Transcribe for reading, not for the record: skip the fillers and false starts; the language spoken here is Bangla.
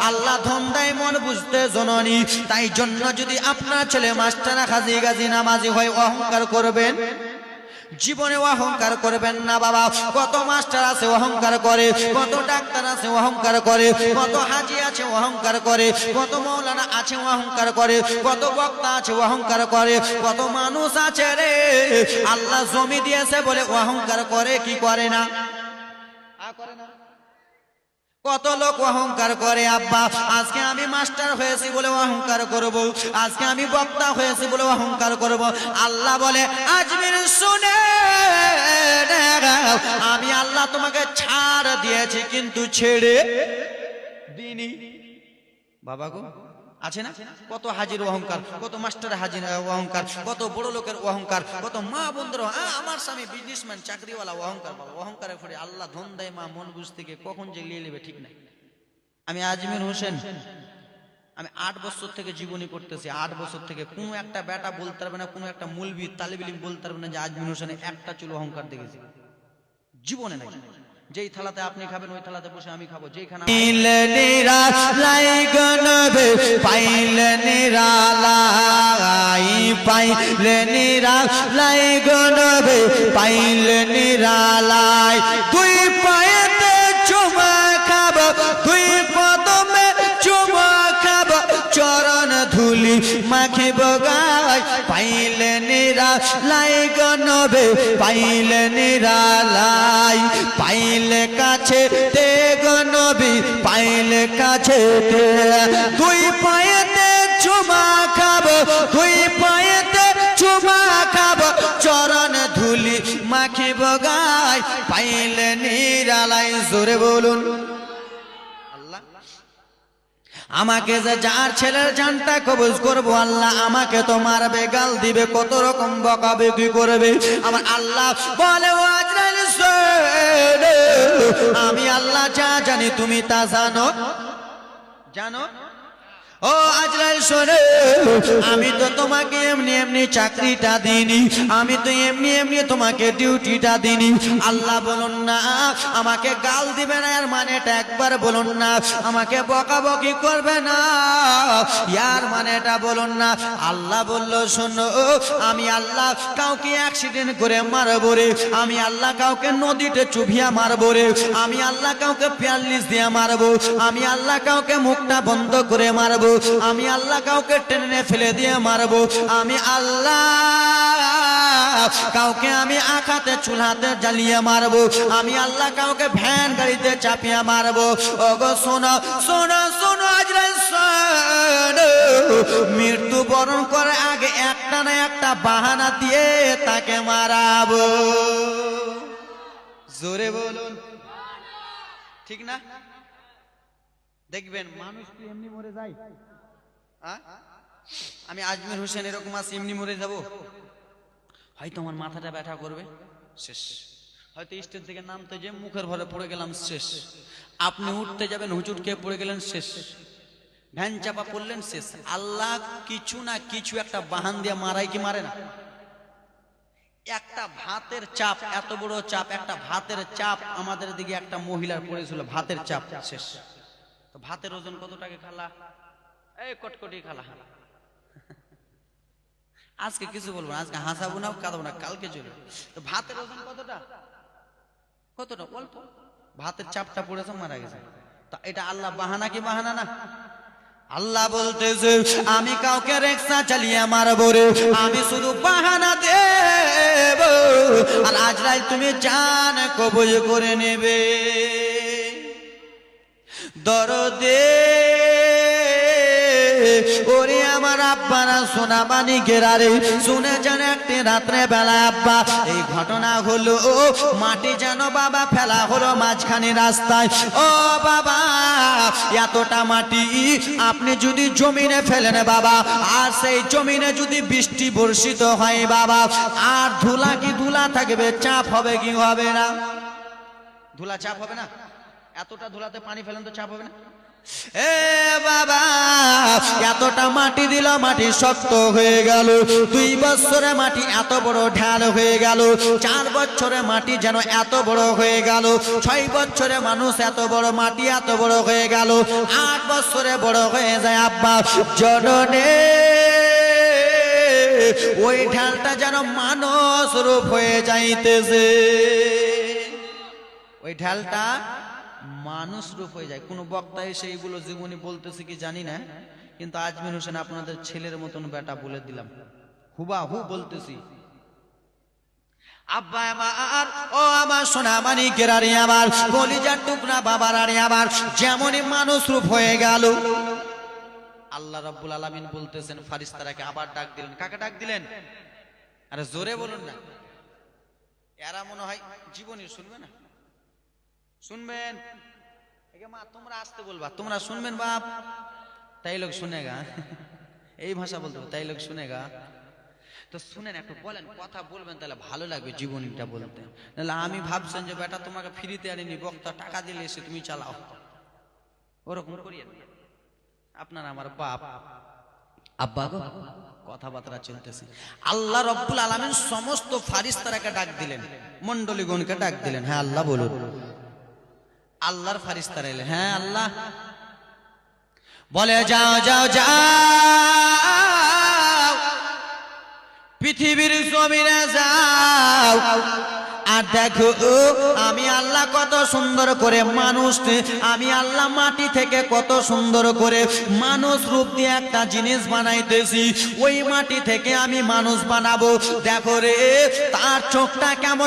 আল্লাহ ধন দেয় মন বুঝতে জননী। তাই জন্য যদি আপনার ছেলে মাস্টার হাজি গাজী নামাজি হয় অহংকার করবেন, জীবনে অহংকার করবেন না বাবা। কত মাস্টার আছে অহংকার করে, কত ডাক্তার আছে অহংকার করে, কত হাজি আছে অহংকার করে, কত মৌলানা আছে অহংকার করে, কত বক্তা আছে অহংকার করে, কত মানুষ আছে রে আল্লাহ জমি দিয়েছে বলে অহংকার করে কি করে না? করে না? কত লোক অহংকার করে আব্বা আজকে আমি মাস্টার হয়েছি বলে অহংকার করব, আজকে আমি বক্তা হয়েছি বলে অহংকার করব। আল্লাহ বলে আজমির শুনে আমি আল্লাহ তোমাকে ছাড় দিয়েছি কিন্তু ছেড়ে দিইনি। বাবা গো আছে না কত হাজির অহংকার, কত মাস্টার হাজির অহংকার, কত বড় লোকের অহংকার, কত মা বন্ধুর আমার স্বামী বিজনেসম্যান চাকরিওয়ালা অহংকার। বাবা অহংকারে ফলে আল্লাহ ধন দেয় মা মন বুঝ থেকে কখন যে নিয়ে নেবে ঠিক নাই। আমি আজমির হোসেন, আমি 8 বছর থেকে জীবনী করতেছি। 8 বছর থেকে কোনো একটা বেটা বলতে পারবে না, কোনো একটা মুলবি তালিব ইলম বলতে পারবে না যে আজমির হোসেনে একটা চুল অহংকার দেখেছি, জীবনে নাই। যেই থালাতে আপনি খাবেন ওই থালাতে বসে আমি খাবো। যেখানে পাইলে নিরালাই গনবে পাইলে নিরালাই, পাইলে নিরালাই গনবে পাইলে নিরালাই। দুই পায়েতে চুমা খাব, দুই কদমে চুমা খাব, চরণ ধুলি মাখিব গায়। পাইলে নিরালাই গনবে পাইলে নিরালাই, পাইলে কাছে তে গনবি পাইলে কাছে তে। দুই পায়েতে চুমা খাব, দুই পায়েতে চুমা খাব, চরণ ধুলি মাখিব গায়। পাইলে নিরালাই জোরে বলুন আল্লাহ। আমাকে যে যার ছেলের জানটা কবজ করবো আল্লাহ আমাকে তো মারবে, গাল দিবে, কত রকম বকাবে, কি করবে। আমার আল্লাহ বলে ও আজরাইল আমি আল্লাহ যা জানি তুমি তা জানো, জানো ও আজরাইল শোনো, আমি তো তোমাকে এমনি এমনি চাকরিটা দিইনি, আমি তো এমনি এমনি তোমাকে ডিউটিটা দিইনি। আল্লাহ বলুন না আমাকে গাল দিবে না, এর মানেটা একবার বলুন না। আমাকে বকাবকি করবে না, ইয়ার মানেটা বলুন না। আল্লাহ বলল শোনো, আমি আল্লাহ কাউকে অ্যাক্সিডেন্ট করে মারবো রে, আমি আল্লাহ কাউকে নদীতে চুবিয়া মারবো রে, আমি আল্লাহ কাউকে প্যারালিস দিয়ে মারবো, আমি আল্লাহ কাউকে মুখটা বন্ধ করে মারবো, আমি আল্লাহ কাউকে টেনে ফেলে দিয়ে মারবো, আমি আল্লাহ কাউকে আমি আখাতে চুলাতে জ্বালিয়ে মারবো, আমি আল্লাহ কাউকে ভ্যান গাড়িতে চাপিয়ে মারবো। ওগো শোনো শোনো শোনো আজরাইল শোনো, মৃত্যু বরণ করে আগে একটা না একটা বাহানা দিয়ে তাকে মারাবো। জোরে বলুন ঠিক না? দেখবেন মানুষ কি এমনি মরে যায়? আমি আজমির হোসেন এরকম আছি এমনি মরে যাব? হয়তো আমার মাথাটা ব্যথা করবে, শেষ। হয়তো স্টেজ থেকে নামতে যে মুখের ভরে পড়ে গেলাম, শেষ। আপনি উঠতে যাবেন হুজুরকে পড়ে গেলেন, শেষ। ভ্যান চাপা পড়লেন, শেষ। আল্লাহ কিছু না কিছু একটা বাহান দিয়ে মারাই কি মারে না? একটা ভাতের চাপ, এত বড় চাপ, একটা ভাতের চাপ আমাদের দিকে একটা মহিলার পড়েছিল, ভাতের চাপ, শেষ। তো ভাতের ওজন কত টাকা খালা? এই কটকটি খালা। আজকে কিছু বলবো না, আজকে হাসাবো না কাঁদবো না, কালকে চলবে। তো ভাতের ওজন কতটা? কতটা? অল্প। ভাতের চাপটা পড়েছে, মারা গেছে। তা এটা আল্লাহ বাহানা কি বাহানা না? আল্লাহ বলতেছে আমি কাউকে রিকশা চালিয়ে মারবো রে, আমি শুধু বাহানা দেব, আর আজরাইল তুমি জান কবজ করে নেবে। দরদে ওরে আমার আব্বারা সোনা বানি গেরারে শুনে যেন একটি রাত্রে বেলা আব্বা এই ঘটনা হলো, মাটি যেন বাবা ফেলা হলো মাঝখানে রাস্তায়। ও বাবা এতটা মাটি আপনি যদি জমিনে ফেলেন বাবা, আর সেই জমিনে যদি বৃষ্টি বর্ষিত হয় বাবা, আর ধুলা কি ধুলা থাকবে, চাপ হবে কি হবে না? ধুলা চাপ হবে না? এতটা ধুলাতে পানি ফেলেন তো চাপ হবে না? এ বাবা, এতটা মাটি দিল, মাটি শক্ত হয়ে গেল। 2 বছরে মাটি এত বড় ঢাল হয়ে গেল। 4 বছরে মাটি যেন এত বড় হয়ে গেল। 6 বছরে মানুষ এত বড় মাটি এত বড় হয়ে গেল। 8 বছরে বড় হয়ে যায় আব্বা জননে। ওই ঢালটা যেন মানুষ রূপ হয়ে যাইতেছে। ওই ঢালটা মানুষ রূপ হয়ে যায়। কোন বক্তা এসে এইগুলো জীবনী বলতেছে কি জানি না, কিন্তু আজমির হোসেন আপনাদের ছেলের মতন বেটা বলে দিলাম, হুবাহু বলতেছি। আব্বা আমার, ও আমার সোনা মানিকের, আরে আমার কলিজার টুকরা বাবার, আরে আমার যেমনই মানুষ রূপ হয়ে গেল, আল্লাহ রাব্বুল আলামিন বলতেছেন ফারিস্তারাকে আবার ডাক দিলেন। কাকে ডাক দিলেন? আরে জোরে বলুন না, এরা মনে হয় জীবনী শুনবে না। শুনবেন? মা তোমরা আসতে বলবা, তোমরা শুনবেন বাপ, তাই লোক শুনেগা। এই ভাষা বলতে তাই লোক শুনেগা। তো শুনেন, একটু বলেন, কথা বলবেন, তাহলে ভালো লাগবে জীবনীটা বলতে। নাহলে আমি ভাবছেন যে বেটা তোমাকে ফ্রিতে আনিনি, বক্তা টাকা দিলে এসে তুমি চালাও, ওরকম করিয়েন। আপনার আমার বাপ আব্বা গো, কথাবার্তা চলতেছে। আল্লাহ রাব্বুল আলামিন সমস্ত ফারিস্তারাকে ডাক দিলেন, মণ্ডলীগণকে ডাক দিলেন। হ্যাঁ আল্লাহ বলুন। আল্লাহর ফারিস্তারা এলেন। হ্যাঁ আল্লাহ বলে, যাও যাও যাও, পৃথিবীর জমিনে যাও, আর দেখো আমি আল্লাহ কত সুন্দর করে মানুষ, আমি আল্লাহ মাটি থেকে কত সুন্দর করে মানুষ রূপ দিয়ে একটা জিনিস বানাইতেছি। ওই মাটি থেকে আমি মানুষ বানাবো। দেখো রে, তার চোখটা কেমন।